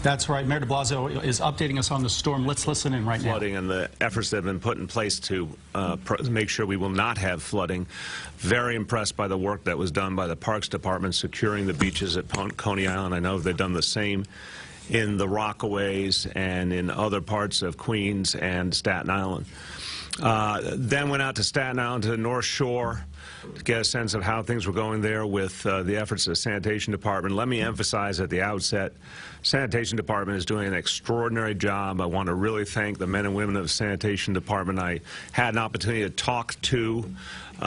That's right. Mayor de Blasio is updating us on the storm. Let's listen in right now. Flooding and the efforts that have been put in place to make sure we will not have flooding. Very impressed by the work that was done by the Parks Department securing the beaches at Coney Island. I know they've done the same in the Rockaways and in other parts of Queens and Staten Island. Then went out to Staten Island to the North Shore to get a sense of how things were going there with the efforts of the Sanitation Department. Let me emphasize at the outset, Sanitation Department is doing an extraordinary job. I want to really thank the men and women of the Sanitation Department. I had an opportunity to talk to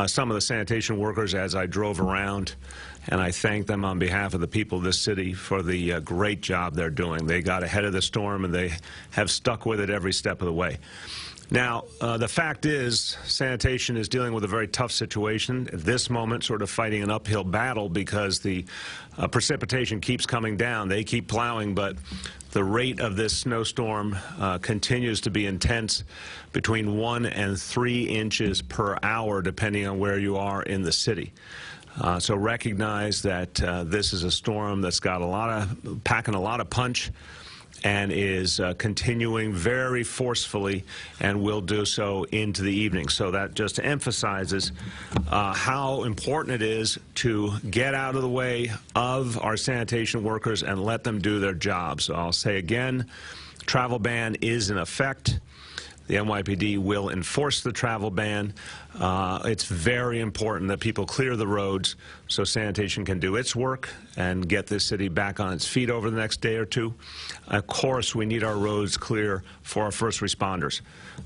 some of the sanitation workers as I drove around, and I thank them on behalf of the people of this city for the great job they're doing. They got ahead of the storm, and they have stuck with it every step of the way. Now, the fact is, sanitation is dealing with a very tough situation at this moment, sort of fighting an uphill battle because the precipitation keeps coming down. They keep plowing, but the rate of this snowstorm continues to be intense, between 1 and 3 inches per hour, depending on where you are in the city. So recognize that this is a storm that's got packing a lot of punch, and is continuing very forcefully and will do so into the evening. So that just emphasizes how important it is to get out of the way of our sanitation workers and let them do their jobs. So I'll say again, travel ban is in effect. The NYPD will enforce the travel ban. It's very important that people clear the roads so sanitation can do its work and get this city back on its feet over the next day or two. Of course, we need our roads clear for our first responders,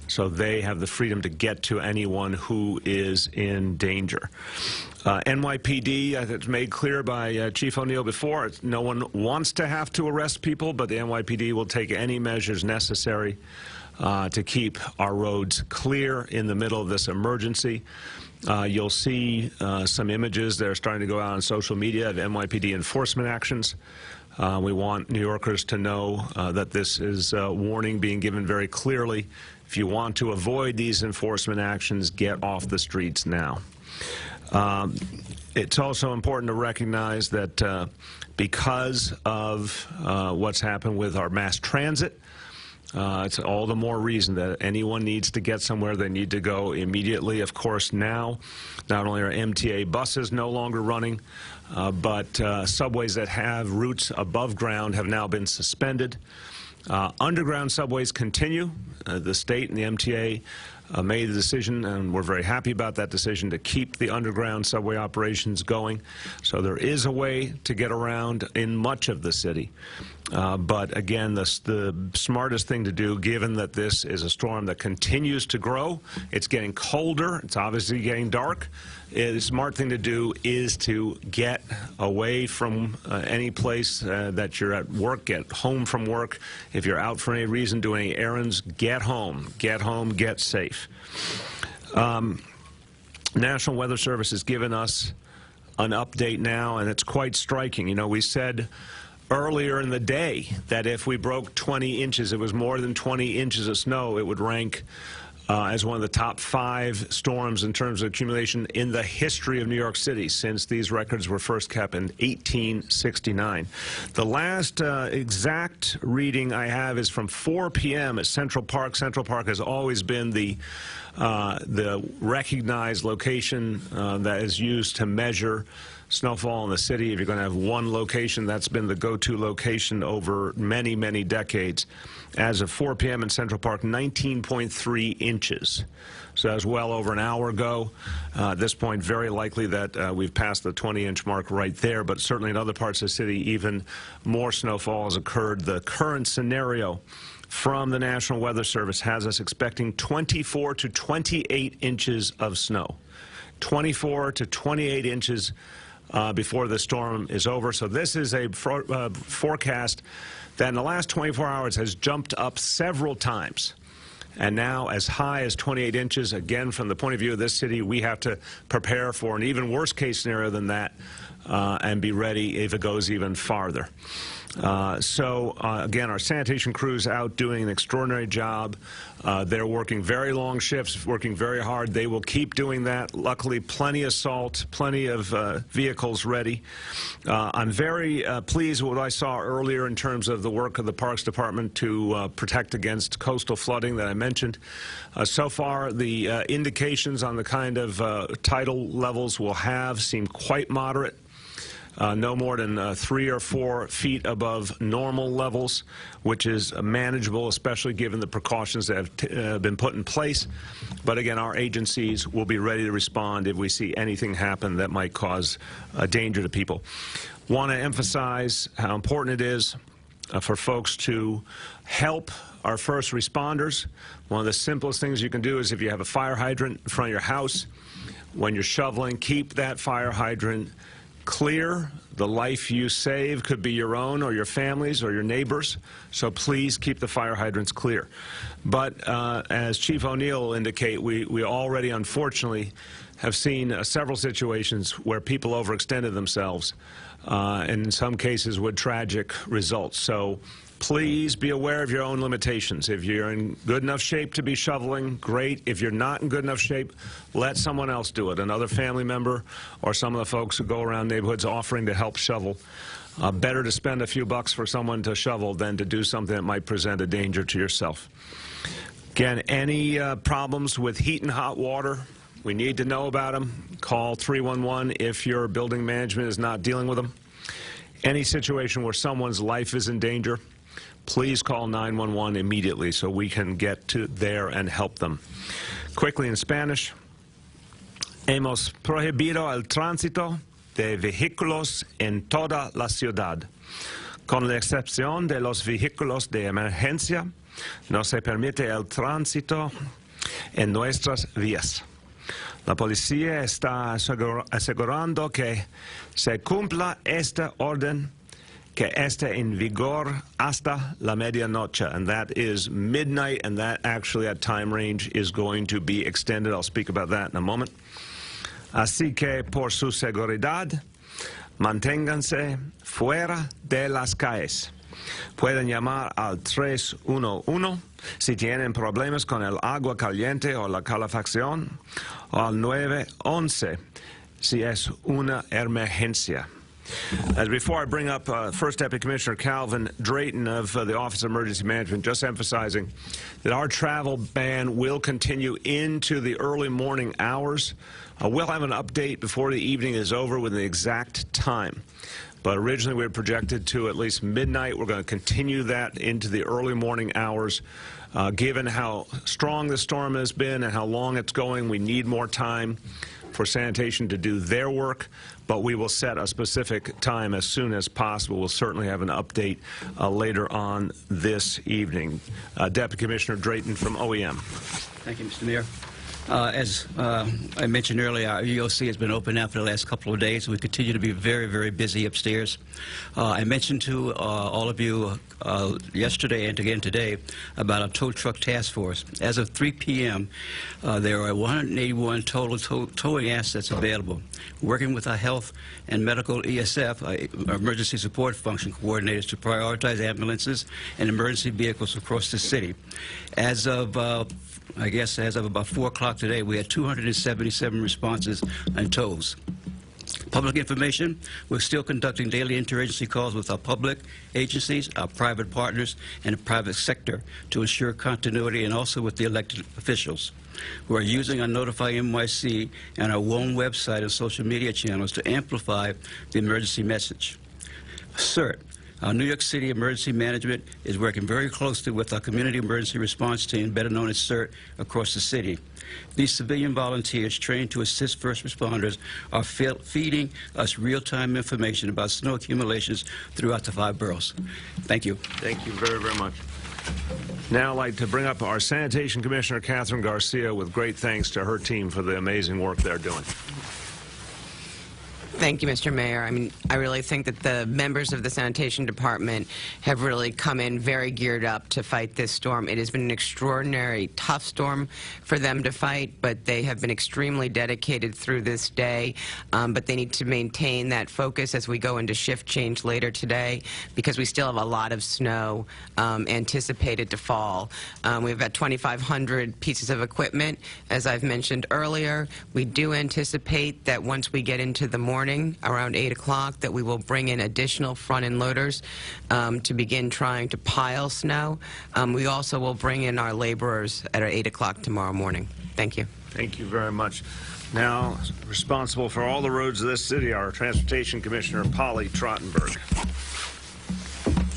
so they have the freedom to get to anyone who is in danger. NYPD, as it's made clear by Chief O'Neill before, no one wants to have to arrest people, but the NYPD will take any measures necessary to keep our roads clear in the middle of this emergency. You'll see some images that are starting to go out on social media of NYPD enforcement actions. We want New Yorkers to know that this is a warning being given very clearly. If you want to avoid these enforcement actions, get off the streets now. It's also important to recognize that because of what's happened with our mass transit, it's all the more reason that anyone needs to get somewhere, they need to go immediately. Of course, now, not only are MTA buses no longer running, but subways that have routes above ground have now been suspended. Underground subways continue. The state and the MTA made the decision, and we're very happy about that decision, to keep the underground subway operations going. So there is a way to get around in much of the city. But again, the smartest thing to do, given that this is a storm that continues to grow, it's getting colder, it's obviously getting dark, the smart thing to do is to get away from any place that you're at work, get home from work. If you're out for any reason doing errands, get home, get safe. National Weather Service has given us an update now, and it's quite striking. You know, we said earlier in the day that if we broke 20 inches, it was more than 20 inches of snow, it would rank as one of the top 5 storms in terms of accumulation in the history of New York City since these records were first kept in 1869. The last exact reading I have is from 4 p.m. at Central Park. Central Park has always been the recognized location that is used to measure snowfall in the city. If you're going to have one location, that's been the go-to location over many, many decades. As of 4 p.m. in Central Park, 19.3 inches. So that was well over an hour ago. At this point, very likely that we've passed the 20-inch mark right there, but certainly in other parts of the city, even more snowfall has occurred. The current scenario from the National Weather Service has us expecting 24 to 28 inches of snow. 24 to 28 inches before the storm is over. So this is a forecast that in the last 24 hours has jumped up several times, and now as high as 28 inches. Again, from the point of view of this city, we have to prepare for an even worse case scenario than that and be ready if it goes even farther. Again, our sanitation crew's out doing an extraordinary job. They're working very long shifts, working very hard. They will keep doing that. Luckily, plenty of salt, plenty of vehicles ready. I'm very pleased with what I saw earlier in terms of the work of the Parks Department to protect against coastal flooding that I mentioned. So far, the indications on the kind of tidal levels we'll have seem quite moderate. No more than 3 or 4 feet above normal levels, which is manageable, especially given the precautions that have been put in place. But again, our agencies will be ready to respond if we see anything happen that might cause danger to people. Want to emphasize how important it is for folks to help our first responders. One of the simplest things you can do is if you have a fire hydrant in front of your house, when you're shoveling, keep that fire hydrant clear. The life you save could be your own or your family's or your neighbor's, so please keep the fire hydrants clear. But as Chief O'Neill will indicate, we already unfortunately have seen several situations where people overextended themselves, and in some cases with tragic results. So please be aware of your own limitations. If you're in good enough shape to be shoveling, great. If you're not in good enough shape, let someone else do it, another family member or some of the folks who go around neighborhoods offering to help shovel. Better to spend a few bucks for someone to shovel than to do something that might present a danger to yourself. Again, any problems with heat and hot water, we need to know about them. Call 311 if your building management is not dealing with them. Any situation where someone's life is in danger, please call 911 immediately so we can get to there and help them. Quickly in Spanish, hemos prohibido el tránsito de vehículos en toda la ciudad. Con la excepción de los vehículos de emergencia, no se permite el tránsito en nuestras vías. La policía está asegurando que se cumpla esta orden, que esté en vigor hasta la medianoche, and that is midnight, and that actually that time range is going to be extended. I'll speak about that in a moment. Así que por su seguridad, manténganse fuera de las calles. Pueden llamar al 311 si tienen problemas con el agua caliente o la calefacción, o al 911 si es una emergencia. As before I bring up First Deputy Commissioner Calvin Drayton of the Office of Emergency Management, just emphasizing that our travel ban will continue into the early morning hours. We'll have an update before the evening is over with the exact time. But originally we had projected to at least midnight. We're going to continue that into the early morning hours. Given how strong the storm has been and how long it's going, we need more time for sanitation to do their work, but we will set a specific time as soon as possible. We'll certainly have an update later on this evening. Deputy Commissioner Drayton from OEM. Thank you, Mr. Mayor. As I mentioned earlier, our EOC has been open now for the last couple of days. We continue to be very, very busy upstairs. I mentioned to all of you yesterday and again today about a tow truck task force. As of 3 p.m., there are 181 total towing assets available. Working with our health and medical ESF, emergency support function coordinators, to prioritize ambulances and emergency vehicles across the city. As of I guess as of about 4 o'clock today, we had 277 responses and tows. Public information, we're still conducting daily interagency calls with our public agencies, our private partners, and the private sector to ensure continuity, and also with the elected officials. We're using our Notify NYC and our own website and social media channels to amplify the emergency message. CERT. Our New York City Emergency Management is working very closely with our Community Emergency Response Team, better known as CERT, across the city. These civilian volunteers trained to assist first responders are feeding us real-time information about snow accumulations throughout the 5 boroughs. Thank you. Thank you very, very much. Now I'd like to bring up our Sanitation Commissioner, Catherine Garcia, with great thanks to her team for the amazing work they're doing. Thank you, Mr. Mayor. I mean, I really think that the members of the Sanitation Department have really come in very geared up to fight this storm. It has been an extraordinary, tough storm for them to fight, but they have been extremely dedicated through this day. But they need to maintain that focus as we go into shift change later today, because we still have a lot of snow anticipated to fall. We've got 2,500 pieces of equipment, as I've mentioned earlier. We do anticipate that once we get into the morning, around 8 o'clock, that we will bring in additional front-end loaders to begin trying to pile snow. We also will bring in our laborers at 8 o'clock tomorrow morning. Thank you. Thank you very much. Now, responsible for all the roads of this city, our Transportation Commissioner, Polly Trottenberg.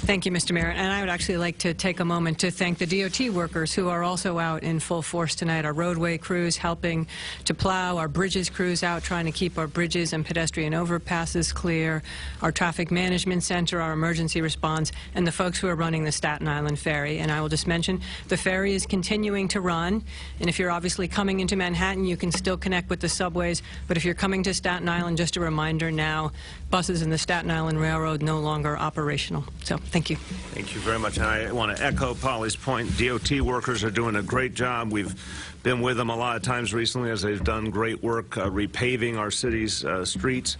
Thank you, Mr. Mayor. And I would actually like to take a moment to thank the DOT workers who are also out in full force tonight. Our roadway crews helping to plow, our bridges crews out trying to keep our bridges and pedestrian overpasses clear, our traffic management center, our emergency response, and the folks who are running the Staten Island ferry. And I will just mention the ferry is continuing to run. And if you're obviously coming into Manhattan, you can still connect with the subways. But if you're coming to Staten Island, just a reminder now, buses in the Staten Island Railroad no longer operational. So thank you. Thank you very much. And I want to echo Polly's point. DOT workers are doing a great job. We've been with them a lot of times recently as they've done great work repaving our city's streets.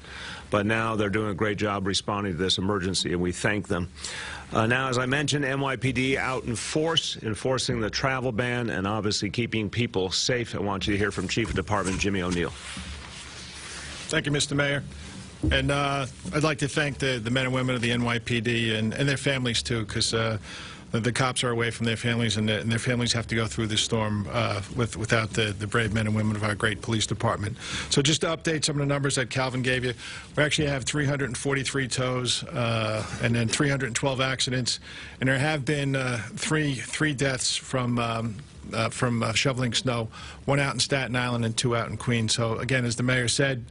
But now they're doing a great job responding to this emergency, and we thank them. Now, as I mentioned, NYPD out in force, enforcing the travel ban and obviously keeping people safe. I want you to hear from Chief of Department Jimmy O'Neill. Thank you, Mr. Mayor. And I'd like to thank the men and women of the NYPD and their families, too, because the cops are away from their families, and their families have to go through this storm without the brave men and women of our great police department. So just to update some of the numbers that Calvin gave you, we actually have 343 tows and then 312 accidents, and there have been three deaths from shoveling snow, one out in Staten Island and 2 out in Queens. So again, as the mayor said,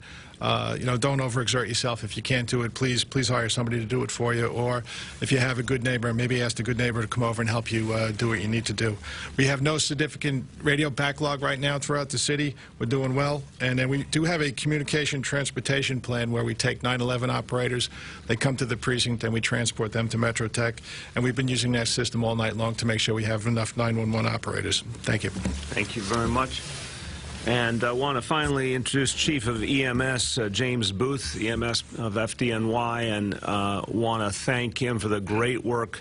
you know, don't overexert yourself. If you can't do it, please hire somebody to do it for you. Or if you have a good neighbor, maybe ask the good neighbor to come over and help you do what you need to do. We have no significant radio backlog right now throughout the city. We're doing well. And then we do have a communication transportation plan where we take 911 operators. They come to the precinct and we transport them to Metro Tech. And we've been using that system all night long to make sure we have enough 911 operators. Thank you. Thank you very much. And I want to finally introduce Chief of EMS, James Booth, EMS of FDNY, and want to thank him for the great work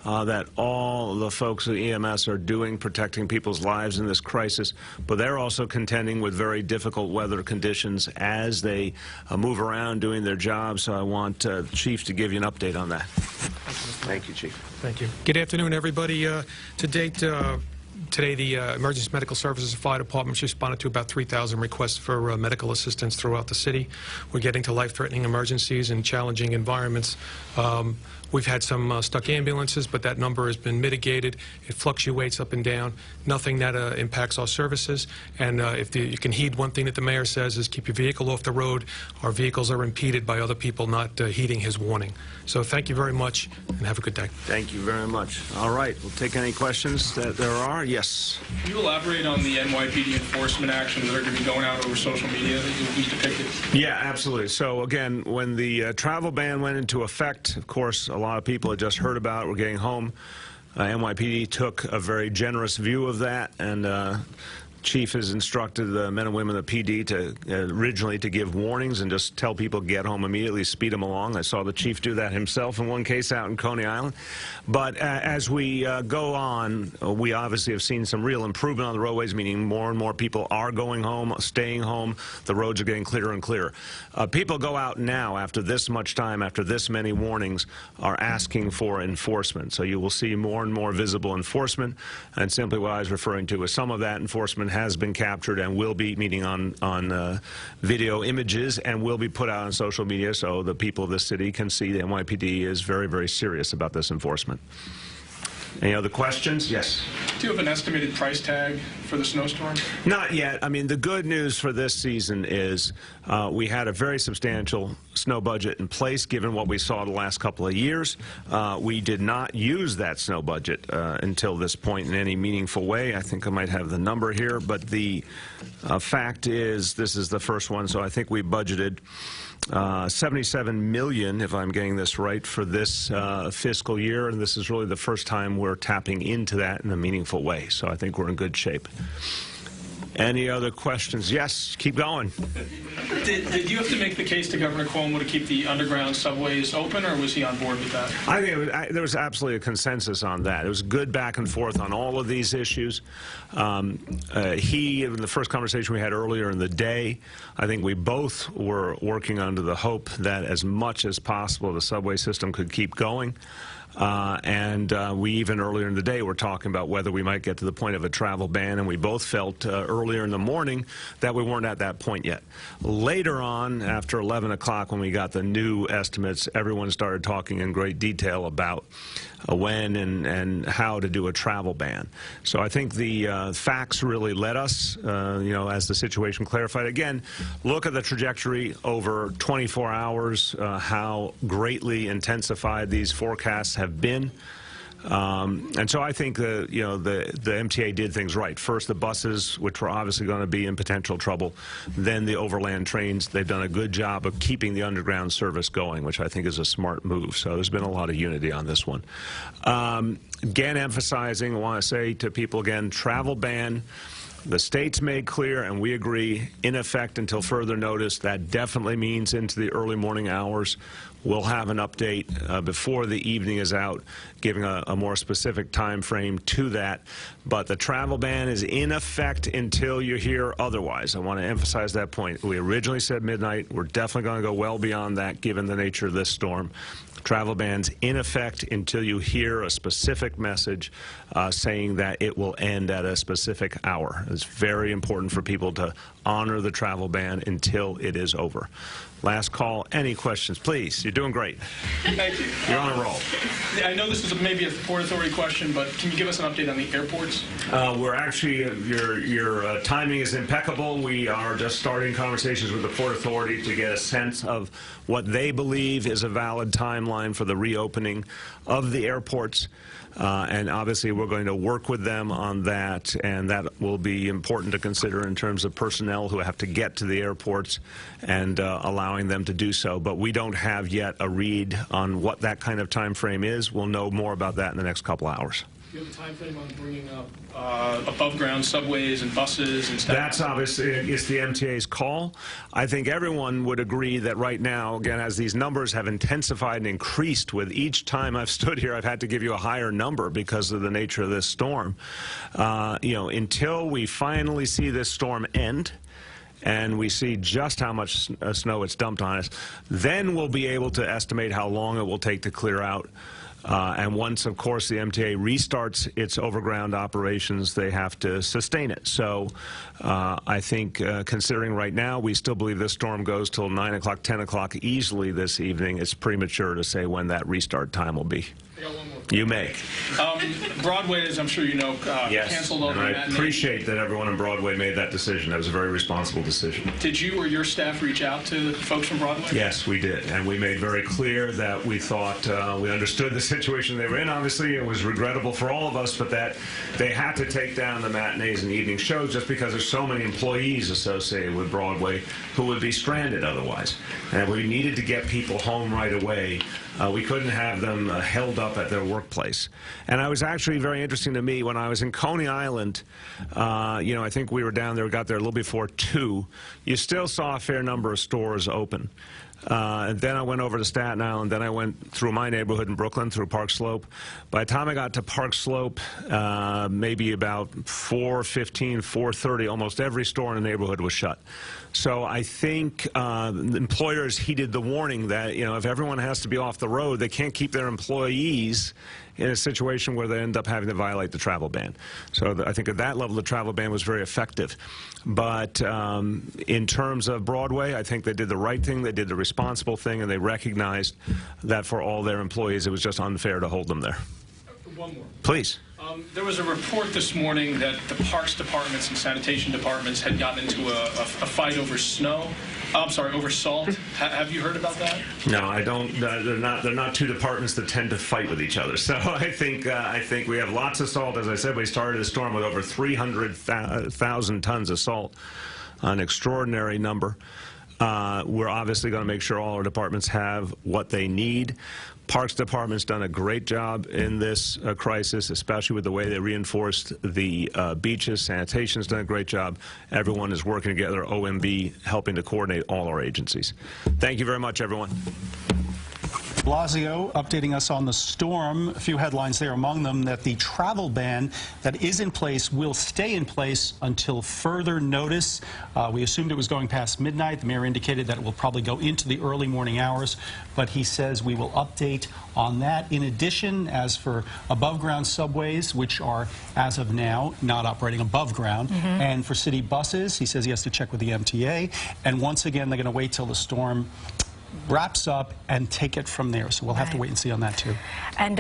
that all the folks at EMS are doing, protecting people's lives in this crisis. But they're also contending with very difficult weather conditions as they move around doing their jobs. So I want Chief to give you an update on that. Thank you, Chief. Thank you. Good afternoon, everybody. To date, today, the Emergency Medical Services Fire Department's responded to about 3,000 requests for medical assistance throughout the city. We're getting to life-threatening emergencies and challenging environments. We've had some stuck ambulances, but that number has been mitigated. It fluctuates up and down. Nothing that impacts our services. And if you can heed one thing that the mayor says is keep your vehicle off the road. Our vehicles are impeded by other people not heeding his warning. So thank you very much, and have a good day. Thank you very much. All right, we'll take any questions that there are. Yes. Can you elaborate on the NYPD enforcement actions that are going to be going out over social media that you'll be depicted? Yeah, absolutely. So again, when the travel ban went into effect, of course, a lot of people had just heard about it. We're getting home. NYPD took a very generous view of that, and Chief has instructed the men and women of the PD to originally to give warnings and just tell people get home immediately, speed them along. I saw the chief do that himself in one case out in Coney Island. But as we go on, we obviously have seen some real improvement on the roadways, meaning more and more people are going home, staying home. The roads are getting clearer and clearer. People go out now after this much time, after this many warnings, are asking for enforcement. So you will see more and more visible enforcement. And simply what I was referring to is some of that enforcement has been captured and will be meeting on video images and will be put out on social media so the people of the city can see the NYPD is very, very serious about this enforcement. Any other questions? Yes. Do you have an estimated price tag for the snowstorm? Not yet. I mean, the good news for this season is we had a very substantial snow budget in place, given what we saw the last couple of years. We did not use that snow budget until this point in any meaningful way. I think I might have the number here, but the fact is this is the first one, so I think we budgeted $77 million, if I'm getting this right, for this fiscal year, and this is really the first time we're tapping into that in a meaningful way. So I think we're in good shape. Any other questions? Yes, keep going. Did you have to make the case to Governor Cuomo to keep the underground subways open, or was he on board with that? I think there was absolutely a consensus on that. It was good back and forth on all of these issues. He, in the first conversation we had earlier in the day, I think we both were working under the hope that as much as possible the subway system could keep going. We even earlier in the day were talking about whether we might get to the point of a travel ban, and we both felt earlier in the morning that we weren't at that point yet. Later on, after 11 o'clock, when we got the new estimates, everyone started talking in great detail about when and how to do a travel ban. So I think the facts really led us, as the situation clarified. Again, look at the trajectory over 24 hours, how greatly intensified these forecasts have been. And so I think the MTA did things right. First, the buses, which were obviously going to be in potential trouble. Then the overland trains. They've done a good job of keeping the underground service going, which I think is a smart move. So there's been a lot of unity on this one. Again, emphasizing, I want to say to people again, travel ban. The state's made clear, and we agree, in effect until further notice. That definitely means into the early morning hours. We'll have an update before the evening is out, giving a more specific time frame to that. But the travel ban is in effect until you hear otherwise. I want to emphasize that point. We originally said midnight. We're definitely going to go well beyond that, given the nature of this storm. Travel bans in effect until you hear a specific message saying that it will end at a specific hour. It's very important for people to honor the travel ban until it is over. Last call. Any questions, please? You're doing great. Thank you. You're on a roll. I know this is maybe a Port Authority question, but can you give us an update on the airports? We're actually, your timing is impeccable. We are just starting conversations with the Port Authority to get a sense of what they believe is a valid timeline for the reopening of the airports. And obviously we're going to work with them on that, and that will be important to consider in terms of personnel who have to get to the airports and allowing them to do so. But we don't have yet a read on what that kind of time frame is. We'll know more about that in the next couple hours. Do you have a time frame on bringing up above-ground subways and buses and stuff? That's obviously, it's the MTA's call. I think everyone would agree that right now, again, as these numbers have intensified and increased with each time I've stood here, I've had to give you a higher number because of the nature of this storm. Until we finally see this storm end, and we see just how much snow it's dumped on us, then we'll be able to estimate how long it will take to clear out. And once, of course, the MTA restarts its overground operations, they have to sustain it. So I think considering right now, we still believe this storm goes till 9 o'clock, 10 o'clock easily this evening. It's premature to say when that restart time will be. I got one more. You may. Broadway, as I'm sure you know, canceled all the I matinees. appreciate that everyone on Broadway made that decision. That was a very responsible decision. Did you or your staff reach out to folks from Broadway? Yes, we did. And we made very clear that we thought we understood the situation they were in. Obviously, it was regrettable for all of us, but that they had to take down the matinees and evening shows just because there's so many employees associated with Broadway who would be stranded otherwise. And we needed to get people home right away. We couldn't have them held up at their workplace. And it was actually very interesting to me when I was in Coney Island, I think we were down there, we got there a little before 2. You still saw a fair number of stores open. And then I went over to Staten Island. Then I went through my neighborhood in Brooklyn, through Park Slope. By the time I got to Park Slope, maybe about 4:15, 4:30, almost every store in the neighborhood was shut. So I think employers heeded the warning that, if everyone has to be off the road, they can't keep their employees in a situation where they end up having to violate the travel ban. So I think at that level, the travel ban was very effective. But in terms of Broadway, I think they did the right thing, they did the responsible thing, and they recognized that for all their employees, it was just unfair to hold them there. one more. Please. There was a report this morning that the parks departments and sanitation departments had gotten into a fight over over salt. Have you heard about that? No, I don't. They're not two departments that tend to fight with each other. So I think we have lots of salt. As I said, we started a storm with over 300,000 tons of salt, an extraordinary number. We're obviously going to make sure all our departments have what they need. Parks Department's done a great job in this crisis, especially with the way they reinforced the beaches. Sanitation's done a great job. Everyone is working together, OMB helping to coordinate all our agencies. Thank you very much, everyone. Blasio updating us on the storm. A few headlines there, among them that the travel ban that is in place will stay in place until further notice. We assumed it was going past midnight. The mayor indicated that it will probably go into the early morning hours, but he says we will update on that. In addition, as for above-ground subways, which are, as of now, not operating above ground, and for city buses, he says he has to check with the MTA. And once again, they're going to wait till the storm wraps up and take it from there. So we'll have to wait and see on that, too. And